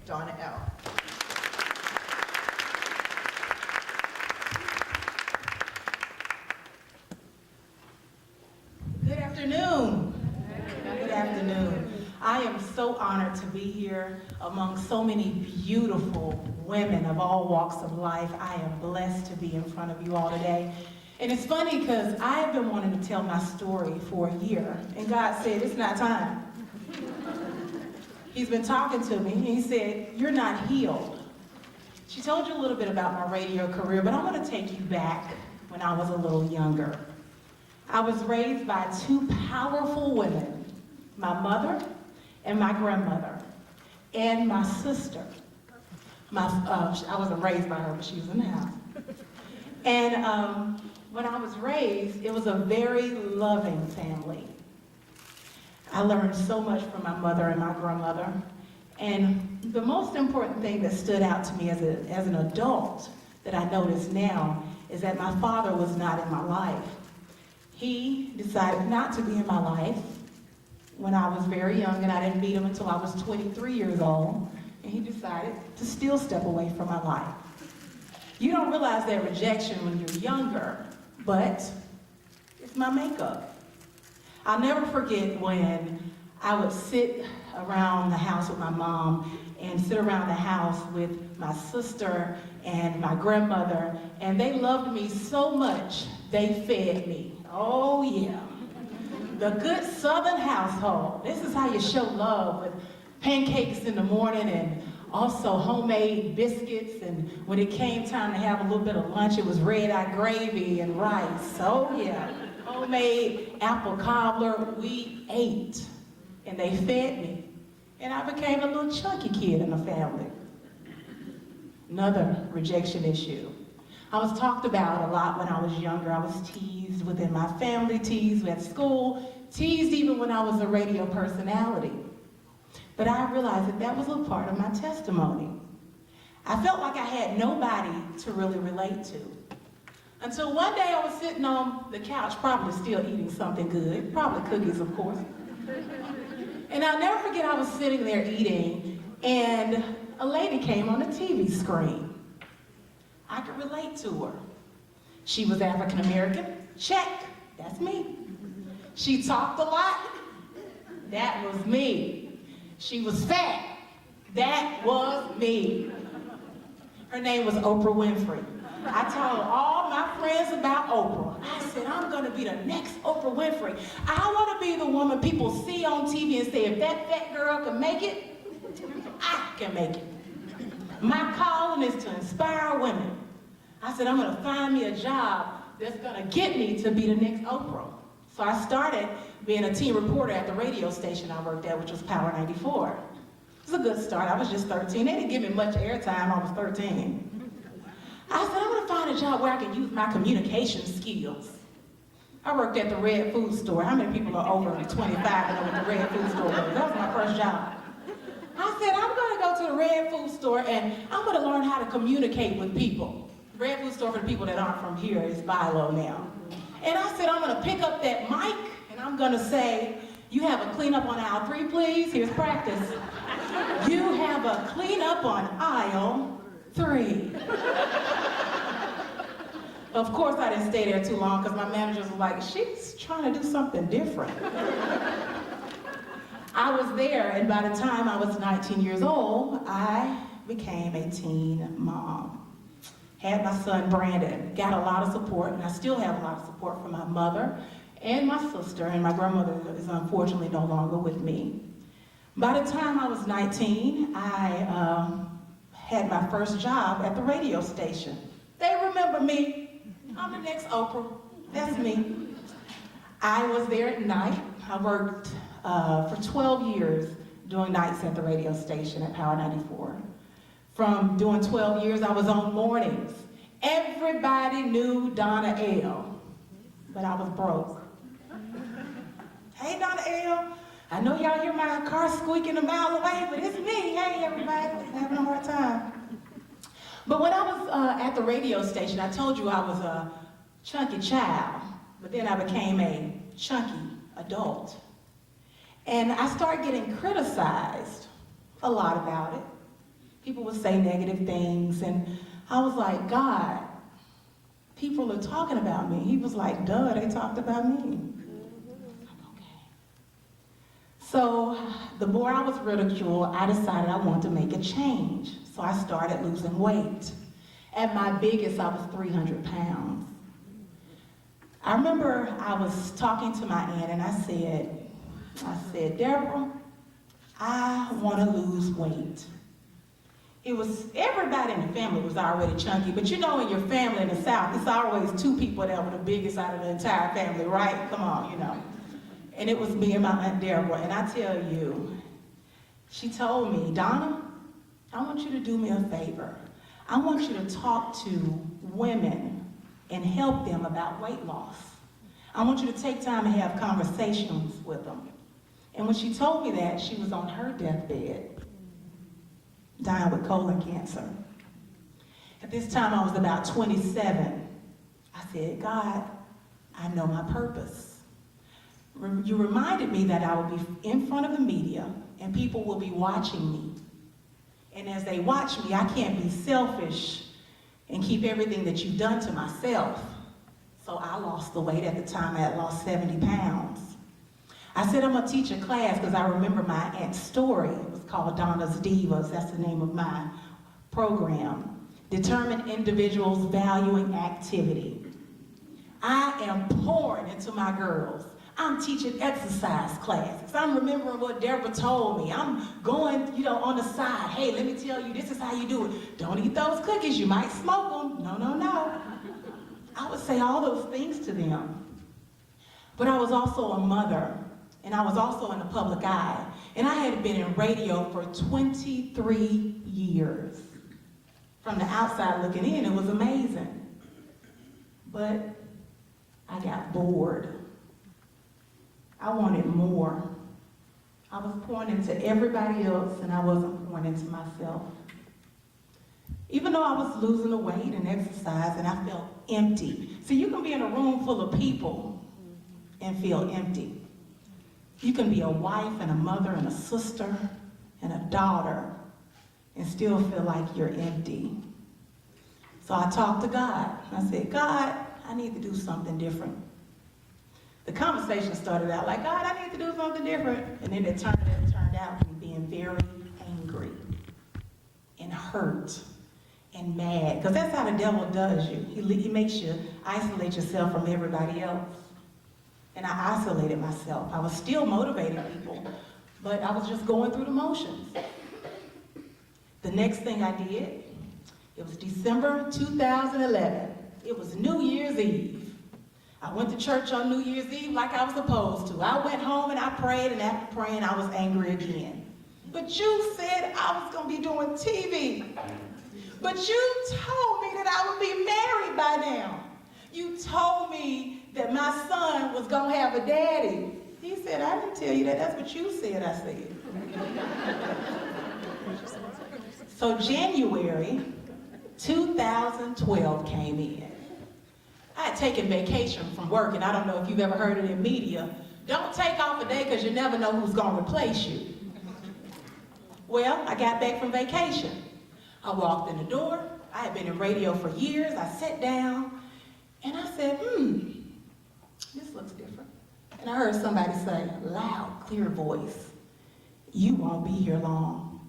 Donna L. Good afternoon. Good afternoon. I am so honored to be here among so many beautiful women of all walks of life. I am blessed to be in front of you all today. And it's funny because I have been wanting to tell my story for a year, and God said, it's not time. He's been talking to me, and he said, you're not healed. She told you a little bit about my radio career, but I want to take you back when I was a little younger. I was raised by two powerful women, my mother and my grandmother, and my sister. I wasn't raised by her, but she was in the house. And when I was raised, it was a very loving family. I learned so much from my mother and my grandmother. And the most important thing that stood out to me as an adult that I notice now is that my father was not in my life. He decided not to be in my life when I was very young, and I didn't meet him until I was 23 years old, and he decided to still step away from my life. You don't realize that rejection when you're younger, but it's my makeup. I'll never forget when I would sit around the house with my mom and sit around the house with my sister and my grandmother, and they loved me so much, they fed me. Oh yeah, the good Southern household. This is how you show love, with pancakes in the morning and also homemade biscuits, and when it came time to have a little bit of lunch, it was red-eye gravy and rice. Oh yeah, homemade apple cobbler. We ate, and they fed me, and I became a little chunky kid in the family. Another rejection issue. I was talked about a lot when I was younger. I was teased within my family, teased at school, teased even when I was a radio personality. But I realized that that was a part of my testimony. I felt like I had nobody to really relate to. Until one day I was sitting on the couch, probably still eating something good, probably cookies, of course. And I'll never forget, I was sitting there eating, and a lady came on the TV screen. I could relate to her. She was African American, check, that's me. She talked a lot, that was me. She was fat, that was me. Her name was Oprah Winfrey. I told all my friends about Oprah. I said, I'm gonna be the next Oprah Winfrey. I wanna be the woman people see on TV and say, if that fat girl can make it, I can make it. My calling is to inspire women. I said, I'm gonna find me a job that's gonna get me to be the next Oprah. So I started being a teen reporter at the radio station I worked at, which was Power 94. It was a good start. I was just 13. They didn't give me much airtime. I was 13. I said, I'm gonna find a job where I can use my communication skills. I worked at the Red Food Store. How many people are over 25 and know what the Red Food Store was? That was my first job. I said, I'm gonna go to the Red Food Store and I'm gonna learn how to communicate with people. Red Food Store, for the people that aren't from here, is Bilo now. And I said, I'm gonna pick up that mic and I'm gonna say, you have a cleanup on aisle 3, please. Here's practice. You have a cleanup on aisle 3. Of course, I didn't stay there too long because my managers were like, she's trying to do something different. I was there, and by the time I was 19 years old, I became a teen mom. Had my son Brandon, got a lot of support, and I still have a lot of support from my mother and my sister, and my grandmother is unfortunately no longer with me. By the time I was 19, I had my first job at the radio station. They remember me. I'm the next Oprah. That's me. I was there at night. I worked for 12 years doing nights at the radio station at Power 94. From doing 12 years, I was on mornings. Everybody knew Donna L, but I was broke. Hey, Donna L. I know y'all hear my car squeaking a mile away, but it's me. Hey, everybody, I'm having a hard time. But when I was at the radio station, I told you I was a chunky child, but then I became a chunky adult. And I started getting criticized a lot about it. People would say negative things, and I was like, God, people are talking about me. He was like, duh, they talked about me. Okay. So the more I was ridiculed, I decided I wanted to make a change. So I started losing weight. At my biggest, I was 300 pounds. I remember I was talking to my aunt and I said, Deborah, I want to lose weight. Everybody in the family was already chunky, but you know in your family in the South, it's always two people that were the biggest out of the entire family, right? Come on, you know. And it was me and my Aunt Deborah, and I tell you, she told me, Donna, I want you to do me a favor. I want you to talk to women and help them about weight loss. I want you to take time and have conversations with them. And when she told me that, she was on her deathbed, dying with colon cancer. At this time, I was about 27. I said, God, I know my purpose. You reminded me that I would be in front of the media and people will be watching me. And as they watch me, I can't be selfish and keep everything that you've done to myself. So I lost the weight. At the time, I had lost 70 pounds. I said I'm gonna teach a class because I remember my aunt's story. It was called Donna's Divas. That's the name of my program. Determined individuals valuing activity. I am pouring into my girls. I'm teaching exercise classes. I'm remembering what Deborah told me. I'm going, on the side. Hey, let me tell you, this is how you do it. Don't eat those cookies. You might smoke them. No. I would say all those things to them. But I was also a mother, and I was also in the public eye. And I had been in radio for 23 years. From the outside looking in, it was amazing. But I got bored. I wanted more. I was pouring into everybody else and I wasn't pouring into myself. Even though I was losing the weight and exercise and I felt empty. See, you can be in a room full of people and feel empty. You can be a wife and a mother and a sister and a daughter and still feel like you're empty. So I talked to God. I said, God, I need to do something different. The conversation started out like, God, I need to do something different. And then it turned out to me being very angry and hurt and mad. Because that's how the devil does you. He makes you isolate yourself from everybody else. And I isolated myself. I was still motivating people, but I was just going through the motions. The next thing I did, it was December 2011. It was New Year's Eve. I went to church on New Year's Eve like I was supposed to. I went home and I prayed, and after praying, I was angry again. But you said I was going to be doing TV. But you told me that I would be married by now. You told me that my son was going to have a daddy. He said, I didn't tell you that. That's what you said, I said. So January 2012 came in. I had taken vacation from work, and I don't know if you've ever heard it in media. Don't take off a day because you never know who's going to replace you. Well, I got back from vacation. I walked in the door. I had been in radio for years. I sat down, and I said, this looks different. And I heard somebody say, loud, clear voice, you won't be here long.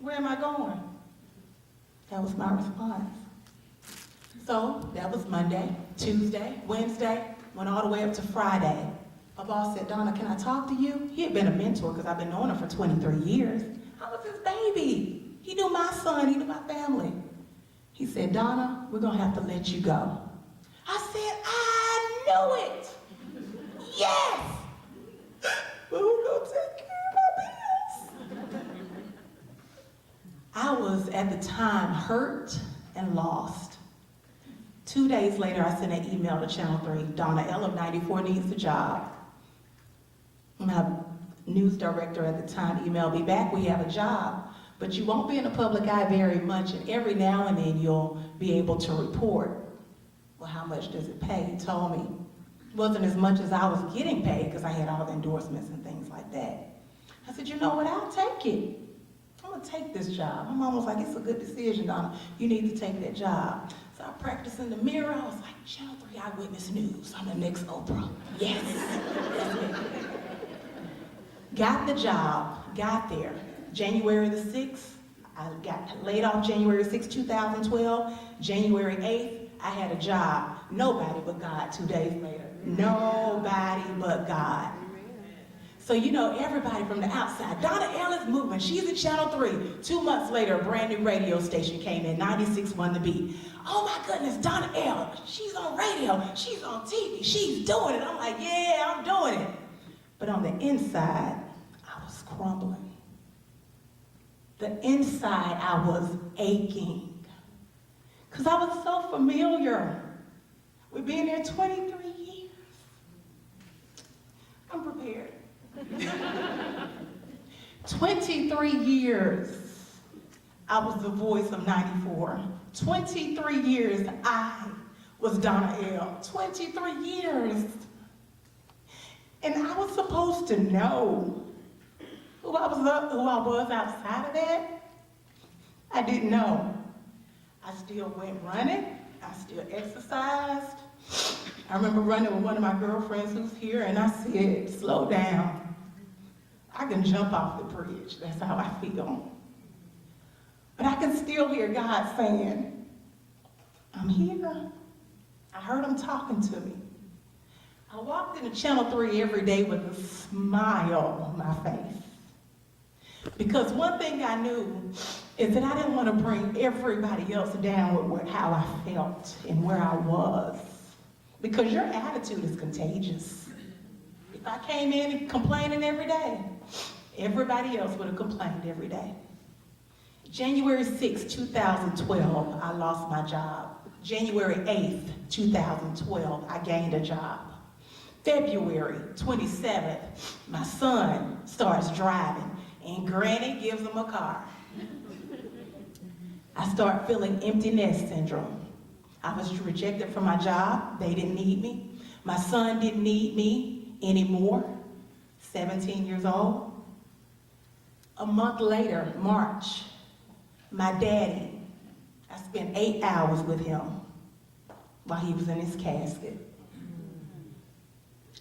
Where am I going? That was my response. So that was Monday, Tuesday, Wednesday, went all the way up to Friday. My boss said, Donna, can I talk to you? He had been a mentor because I've been knowing him for 23 years. I was his baby. He knew my son, he knew my family. He said, Donna, we're going to have to let you go. I said, I knew it. Yes. But who's going to take care of my bills? I was at the time hurt and lost. 2 days later, I sent an email to Channel 3. Donna L of 94 needs a job. My news director at the time emailed me back, we have a job, but you won't be in the public eye very much, and every now and then you'll be able to report. Well, how much does it pay? He told me. It wasn't as much as I was getting paid because I had all the endorsements and things like that. I said, you know what, I'll take it. I'm going to take this job. My mom was like, it's a good decision, Donna. You need to take that job. So I practiced in the mirror. I was like, Channel 3 Eyewitness News. I'm the next Oprah. Yes. That's me. Got the job, got there. January the 6th, I got laid off January 6, 2012. January 8th, I had a job. Nobody but God 2 days later. Nobody but God. So you know, everybody from the outside, Donna L is moving. She's at Channel 3. 2 months later, a brand new radio station came in, 96.1 The Beat. Oh my goodness, Donna L, she's on radio, she's on TV, she's doing it. I'm like, yeah, I'm doing it. But on the inside, I was crumbling. The inside, I was aching. Because I was so familiar with being there 23 years. I'm prepared. 23 years, I was the voice of 94. 23 years, I was Donna L. 23 years. And I was supposed to know who I was outside of that. I didn't know. I still went running. I still exercised. I remember running with one of my girlfriends who's here, and I said, slow down. I can jump off the bridge. That's how I feel. But I can still hear God saying, I'm here. I heard him talking to me. I walked into Channel 3 every day with a smile on my face. Because one thing I knew is that I didn't want to bring everybody else down with how I felt and where I was. Because your attitude is contagious. If I came in complaining every day, everybody else would have complained every day. January 6, 2012, I lost my job. January 8th, 2012, I gained a job. February 27th, my son starts driving, and Granny gives him a car. I start feeling empty nest syndrome. I was rejected from my job. They didn't need me. My son didn't need me anymore, 17 years old. A month later, March, my daddy, I spent 8 hours with him while he was in his casket.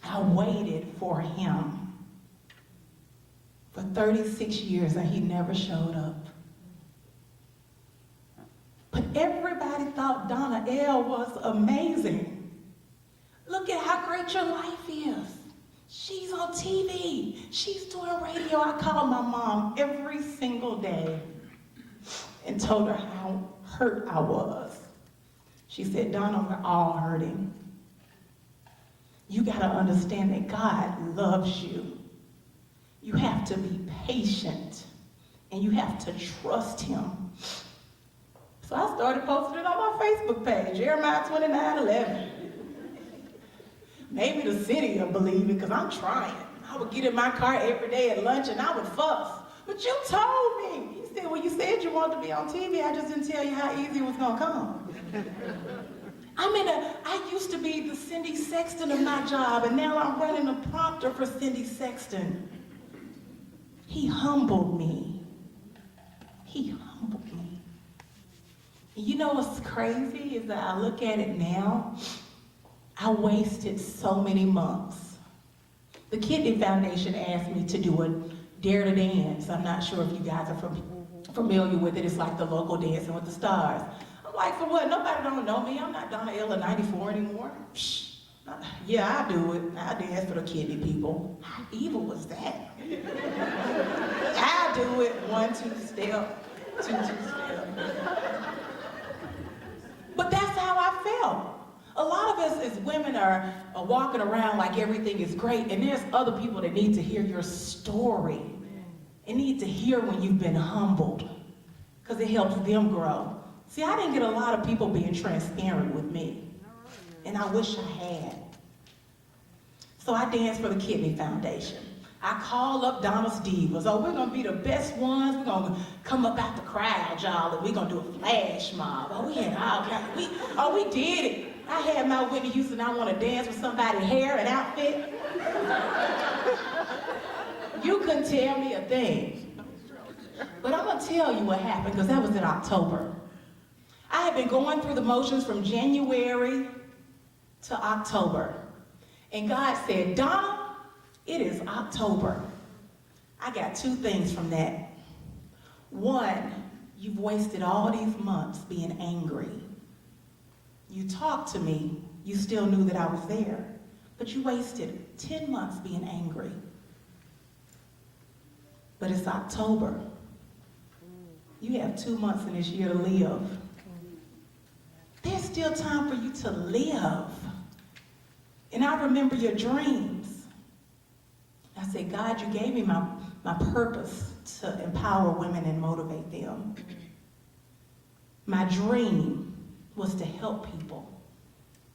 I waited for him for 36 years and he never showed up. But everybody thought Donna L was amazing. Look at how great your life is. She's on TV. She's doing radio. I called my mom every single day and told her how hurt I was. She said, Donna, we're all hurting. You got to understand that God loves you. You have to be patient and you have to trust him. So I started posting it on my Facebook page, Jeremiah 29:11. Maybe the city will believe it because I'm trying. I would get in my car every day at lunch and I would fuss. But you told me. He said, well, you said you wanted to be on TV. I just didn't tell you how easy it was going to come. I used to be the Cindy Sexton of my job, and now I'm running a prompter for Cindy Sexton. He humbled me. He humbled me. And you know what's crazy is that I look at it now, I wasted so many months. The Kidney Foundation asked me to do a Dare to Dance. I'm not sure if you guys are familiar with it. It's like the local Dancing with the Stars. I'm like, for what? Nobody don't know me. I'm not Donna L of 94 anymore. Psh, yeah, I do it. I dance for the kidney people. How evil was that? I do it. 1, 2 step, 2 step. But that's how I felt. A lot of us as women are walking around like everything is great, and there's other people that need to hear your story and need to hear when you've been humbled, because it helps them grow. See, I didn't get a lot of people being transparent with me, and I wish I had. So I danced for the Kidney Foundation. I called up Donna's Divas. Oh, we're gonna be the best ones. We're gonna come up out the crowd, y'all, and we're gonna do a flash mob. Oh, we had all kinds. We did it. I had my Whitney Houston, I want to dance with somebody's hair and outfit. You couldn't tell me a thing. But I'm going to tell you what happened, because that was in October. I had been going through the motions from January to October. And God said, Donna, it is October. I got two things from that. One, you've wasted all these months being angry. You talked to me, you still knew that I was there, but you wasted 10 months being angry. But it's October. You have 2 months in this year to live. There's still time for you to live. And I remember your dreams. I said, God, you gave me my purpose to empower women and motivate them. My dream was to help people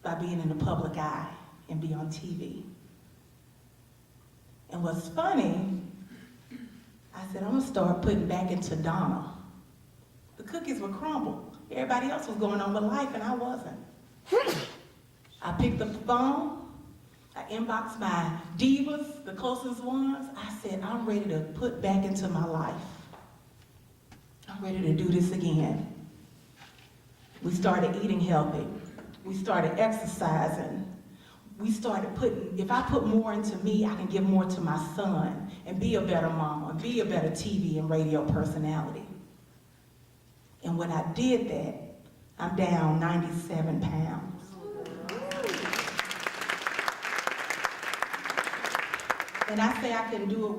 by being in the public eye and be on TV. And what's funny, I said, I'm gonna start putting back into Donna. The cookies were crumbled. Everybody else was going on with life and I wasn't. I picked up the phone, I inboxed my divas, the closest ones. I said, I'm ready to put back into my life. I'm ready to do this again. We started eating healthy. We started exercising. We started putting, if I put more into me, I can give more to my son and be a better mama, be a better TV and radio personality. And when I did that, I'm down 97 pounds. And I say I can do it